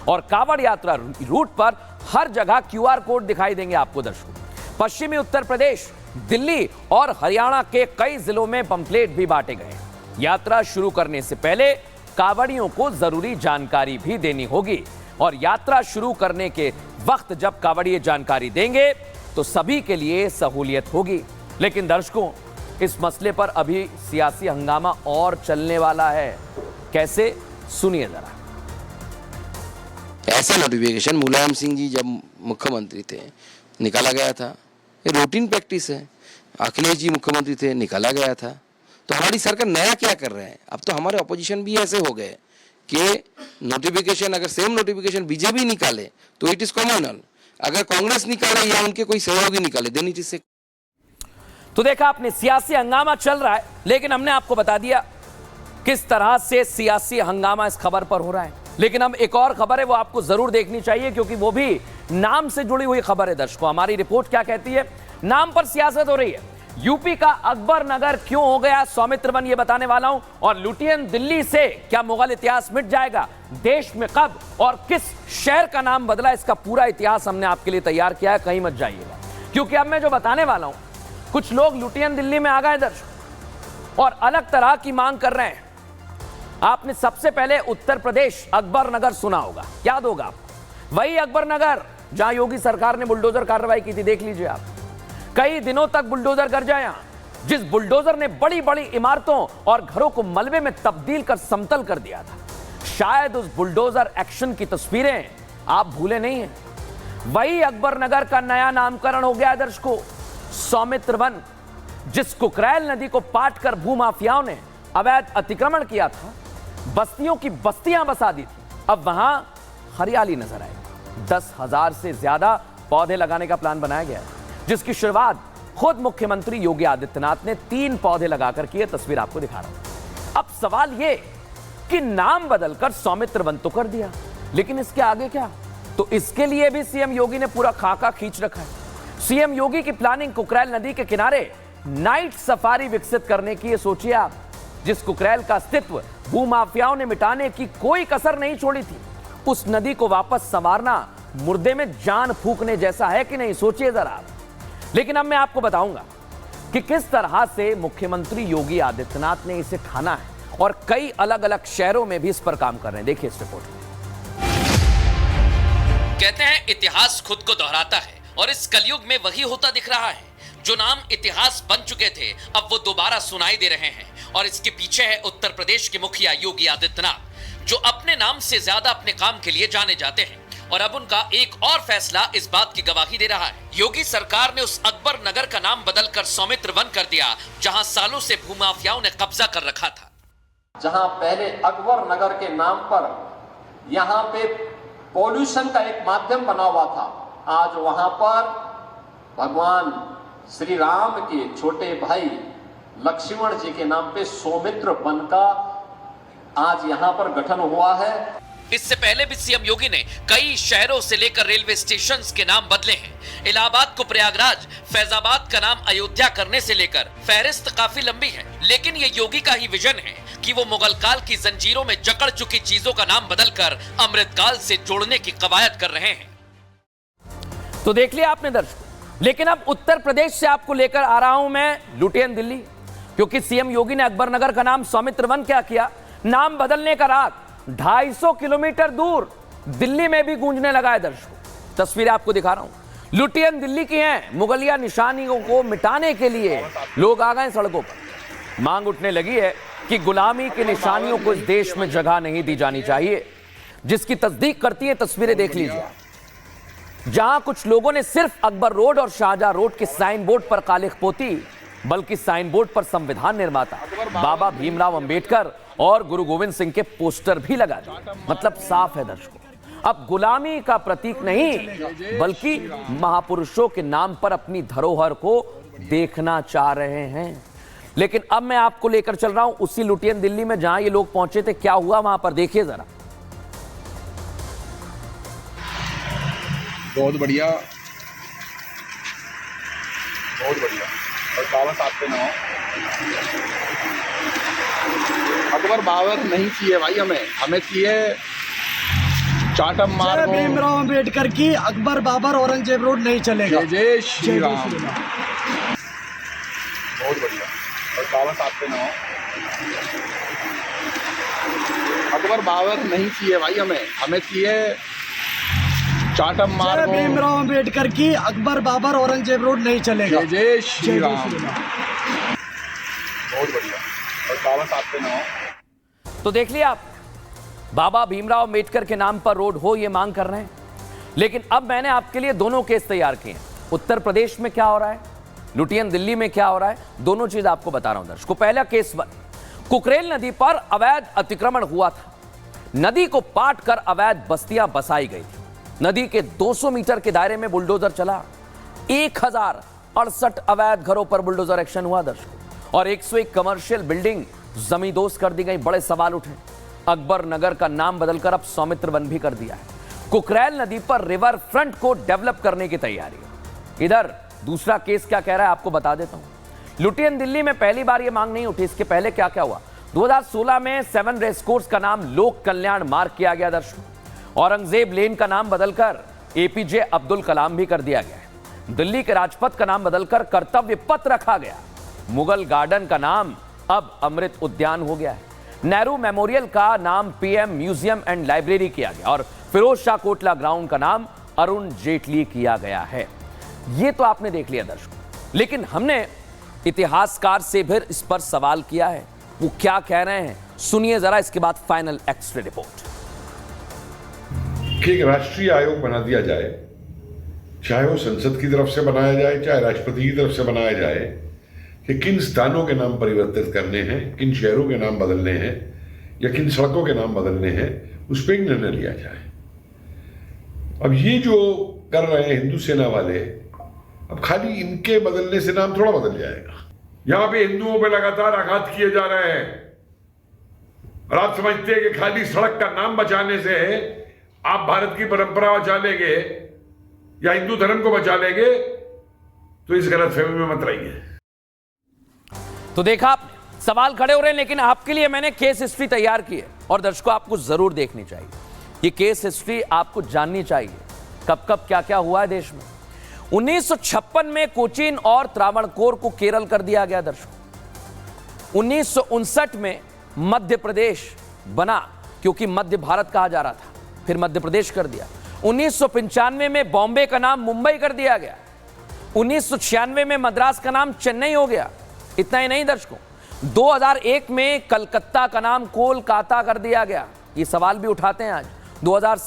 और कांवड़ यात्रा रूट पर हर जगह क्यूआर कोड दिखाई देंगे आपको दर्शकों। पश्चिमी उत्तर प्रदेश, दिल्ली और हरियाणा के कई जिलों में पंपलेट भी बांटे गए। यात्रा शुरू करने से पहले कांवड़ियों को जरूरी जानकारी भी देनी होगी और यात्रा शुरू करने के वक्त जब कांवड़िए जानकारी देंगे तो सभी के लिए सहूलियत होगी। लेकिन दर्शकों, इस मसले पर अभी सियासी हंगामा और चलने वाला है। कैसे, सुनिए जरा। ऐसा नोटिफिकेशन मुलायम सिंह जी जब मुख्यमंत्री थे निकाला गया था। ये रूटीन प्रैक्टिस है। अखिलेश जी मुख्यमंत्री थे, निकाला गया था। तो हमारी सरकार नया क्या कर रहे हैं? अब तो हमारे ऑपोजिशन भी ऐसे हो गए कि नोटिफिकेशन, अगर सेम नोटिफिकेशन बीजेपी निकाले तो इट इज कॉमनल, अगर कांग्रेस निकाले या उनके कोई सहयोगी निकाले देन इट इज। तो देखा आपने, सियासी हंगामा चल रहा है, लेकिन हमने आपको बता दिया किस तरह से सियासी हंगामा इस खबर पर हो रहा है। लेकिन अब एक और खबर है, वो आपको जरूर देखनी चाहिए क्योंकि वो भी नाम से जुड़ी हुई खबर है। दर्शकों, हमारी रिपोर्ट क्या कहती है? नाम पर सियासत हो रही है। यूपी का अकबर नगर क्यों हो गया सौमित्र वन, ये बताने वाला हूं। और लुटियन दिल्ली से क्या मुगल इतिहास मिट जाएगा? देश में कब और किस शहर का नाम बदला, इसका पूरा इतिहास हमने आपके लिए तैयार किया है। कहीं मत जाइएगा क्योंकि अब मैं जो बताने वाला हूं, कुछ लोग लुटियन दिल्ली में आ गए दर्शक और अलग तरह की मांग कर रहे हैं। आपने सबसे पहले उत्तर प्रदेश अकबर नगर सुना होगा, याद होगा आपको, वही अकबर नगर जहां योगी सरकार ने बुलडोजर कार्रवाई की थी। देख लीजिए आप, कई दिनों तक बुलडोजर गरजा यहां, जिस बुलडोजर ने बड़ी बड़ी इमारतों और घरों को मलबे में तब्दील कर समतल कर दिया था। शायद उस बुलडोजर एक्शन की तस्वीरें आप भूले नहीं हैं। वही अकबर नगर का नया नामकरण हो गया दर्शकों, सौमित्र वन। जिस कुकरैल नदी को पाट कर भूमाफियाओं ने अवैध अतिक्रमण किया था, बस्तियों की बस्तियां बसा दी थी, अब वहां हरियाली नजर आएगी। 10,000 से ज्यादा पौधे लगाने का प्लान बनाया गया है, जिसकी शुरुआत खुद मुख्यमंत्री योगी आदित्यनाथ ने 3 पौधे लगाकर की। तस्वीर आपको दिखा रहा हूं। अब सवाल यह कि नाम बदलकर सौमित्र वन तो कर दिया, लेकिन इसके आगे क्या? तो इसके लिए भी सीएम योगी ने पूरा खाका खींच रखा है। सीएम योगी की प्लानिंग कुकरैल नदी के किनारे नाइट सफारी विकसित करने की। सोचिए आप, जिस कुकरैल का अस्तित्व भूमाफियाओं ने मिटाने की कोई कसर नहीं छोड़ी थी, उस नदी को वापस संवारना मुर्दे में जान फूंकने जैसा है कि नहीं? सोचिए जरा आप। लेकिन अब मैं आपको बताऊंगा कि किस तरह से मुख्यमंत्री योगी आदित्यनाथ ने इसे ठाना है और कई अलग अलग शहरों में भी इस पर काम कर रहे हैं। देखिए इस रिपोर्ट में। कहते हैं इतिहास खुद को दोहराता है और इस कलयुग में वही होता दिख रहा है। जो नाम इतिहास बन चुके थे अब वो दोबारा सुनाई दे रहे हैं और इसके पीछे है उत्तर प्रदेश के मुखिया योगी आदित्यनाथ, जो अपने नाम से ज्यादा अपने काम के लिए जाने जाते हैं। और अब उनका एक और फैसला इस बात की गवाही दे रहा है। योगी सरकार ने उस अकबर नगर का नाम बदलकर सौमित्र वन कर दिया, जहां सालों से भूमाफियाओं ने कब्जा कर रखा था। जहां पहले अकबर नगर के नाम पर यहां पे पॉल्यूशन का एक माध्यम बना हुआ था, आज वहां पर भगवान श्री राम के छोटे भाई लक्ष्मण जी के नाम पे सौमित्र वन का आज यहां पर गठन हुआ है। इससे पहले भी सीएम योगी ने कई शहरों से लेकर रेलवे स्टेशंस के नाम बदले हैं। इलाहाबाद को प्रयागराज, फैजाबाद का नाम अयोध्या करने से लेकर फहरिस्त काफी लंबी है, लेकिन ये योगी का ही विजन है कि वो मुगल काल की जंजीरों में जकड़ चुकी चीजों का नाम बदलकर अमृतकाल से जोड़ने की कवायद कर रहे हैं। तो देख लिया आपने दर्शकों, लेकिन अब उत्तर प्रदेश से आपको लेकर आ रहा हूं मैं लुटियन दिल्ली, क्योंकि सीएम योगी ने अकबर नगर का नाम सौमित्र वन क्या किया, नाम बदलने का राग 250 किलोमीटर दूर दिल्ली में भी गूंजने लगा है दर्शकों। तस्वीरें आपको दिखा रहा हूं, लुटियन दिल्ली की हैं। मुगलिया निशानियों को मिटाने के लिए लोग आ गए सड़कों पर। मांग उठने लगी है कि गुलामी की निशानियों को इस देश में जगह नहीं दी जानी चाहिए, जिसकी तस्दीक करती है तस्वीरें देख लीजिए, जहां कुछ लोगों ने सिर्फ अकबर रोड और शाहजहां रोड के साइन बोर्ड पर कालिख पोती, बल्कि साइन बोर्ड पर संविधान निर्माता बाबा भीमराव अंबेडकर और गुरु गोविंद सिंह के पोस्टर भी लगा दिए। मतलब साफ है दर्शकों, अब गुलामी का प्रतीक नहीं बल्कि महापुरुषों के नाम पर अपनी धरोहर को देखना चाह रहे हैं। लेकिन अब मैं आपको लेकर चल रहा हूं उसी लुटियन दिल्ली में जहां ये लोग पहुंचे थे। क्या हुआ वहां पर, देखिए जरा। बहुत बढ़िया, बहुत बढ़िया। और बाबा साहब पे नाम अकबर बाबर नहीं चाहिए भाई, हमें चाहिए चाटम जय मार्गो भीमराव अंबेडकर की अकबर बाबर औरंगजेब रोड नहीं चलेगा। जय जय श्री जय राम। श्री राम। बहुत बढ़िया। और 5279 अकबर बाबर नहीं चाहिए भाई, हमें चाहिए चाटम जय मार्गो भीमराव अंबेडकर की अकबर बाबर औरंगजेब रोड नहीं चलेगा। जय जय श्री जय राम। श्री राम। बहुत बढ़िया। और 5279 तो देख लिया आप, बाबा भीमराव अंबेडकर के नाम पर रोड हो, ये मांग कर रहे हैं। लेकिन अब मैंने आपके लिए दोनों केस तैयार किए हैं। उत्तर प्रदेश में क्या हो रहा है, लुटियन दिल्ली में क्या हो रहा है, दोनों चीज आपको बता रहा हूं दर्शकों। पहला केस 1, कुकरेल नदी पर अवैध अतिक्रमण हुआ था। नदी को पाट कर अवैध बस्तियां बसाई गई थी। नदी के 200 मीटर के दायरे में बुलडोजर चला। 1068 अवैध घरों पर बुलडोजर एक्शन हुआ दर्शकों, और 101 कमर्शियल बिल्डिंग जमींदोज कर दी गई। बड़े सवाल उठे। अकबर नगर का नाम बदलकर अब सौमित्र वन भी कर दिया है। कुकरेल नदी पर रिवर फ्रंट को डेवलप करने की तैयारी है। इधर दूसरा केस क्या कह रहा है आपको बता देता हूं। लुटियन दिल्ली में पहली बार यह मांग नहीं उठी, इसके पहले क्या क्या हुआ। 2016 में 7 रेसकोर्स का नाम लोक कल्याण मार्ग किया गया दर्शकों। औरंगजेब लेन का नाम बदलकर एपीजे अब्दुल कलाम भी कर दिया गया है। दिल्ली के राजपथ का नाम बदलकर कर्तव्य पथ रखा गया। मुगल गार्डन का नाम अब अमृत उद्यान हो गया है। नेहरू मेमोरियल का नाम पीएम म्यूजियम एंड लाइब्रेरी किया गया, और फिरोज शाह कोटला ग्राउंड का नाम अरुण जेटली किया गया है। यह तो आपने देख लिया दर्शकों, लेकिन हमने इतिहासकार से भी इस पर सवाल किया है। वो क्या कह रहे हैं सुनिए जरा, इसके बाद फाइनल एक्सरे रिपोर्ट। कि एक राष्ट्रीय आयोग बना दिया जाए, चाहे वो संसद की तरफ से बनाया जाए, चाहे राष्ट्रपति की तरफ से बनाया जाए, कि किन स्थानों के नाम परिवर्तित करने हैं, किन शहरों के नाम बदलने हैं, या किन सड़कों के नाम बदलने हैं, उस पर एक निर्णय लिया जाए। अब ये जो कर रहे हैं हिंदू सेना वाले, अब खाली इनके बदलने से नाम थोड़ा बदल जाएगा। यहां पे हिंदुओं पे लगातार आघात किए जा रहे हैं, और आप समझते हैं कि खाली सड़क का नाम बचाने से आप भारत की परंपरा बचा लेंगे या हिंदू धर्म को बचा लेंगे, तो इस गलतफहमी में मत रहिए। तो देखा आपने, सवाल खड़े हो रहे हैं, लेकिन आपके लिए मैंने केस हिस्ट्री तैयार की है, और दर्शकों आपको जरूर देखनी चाहिए। ये केस हिस्ट्री आपको जाननी चाहिए, कब कब क्या क्या हुआ है देश में। 1956 में कोचीन और त्रावणकोर को केरल कर दिया गया दर्शकों। 1959 में मध्य प्रदेश बना, क्योंकि मध्य भारत कहा जा रहा था, फिर मध्य प्रदेश कर दिया। 1995 में बॉम्बे का नाम मुंबई कर दिया गया। 1996 में मद्रास का नाम चेन्नई हो गया। इतना ही नहीं दर्शकों, 2001 में कलकत्ता का नाम कोलकाता कर दिया गया। ये सवाल भी उठाते हैं आज। 2007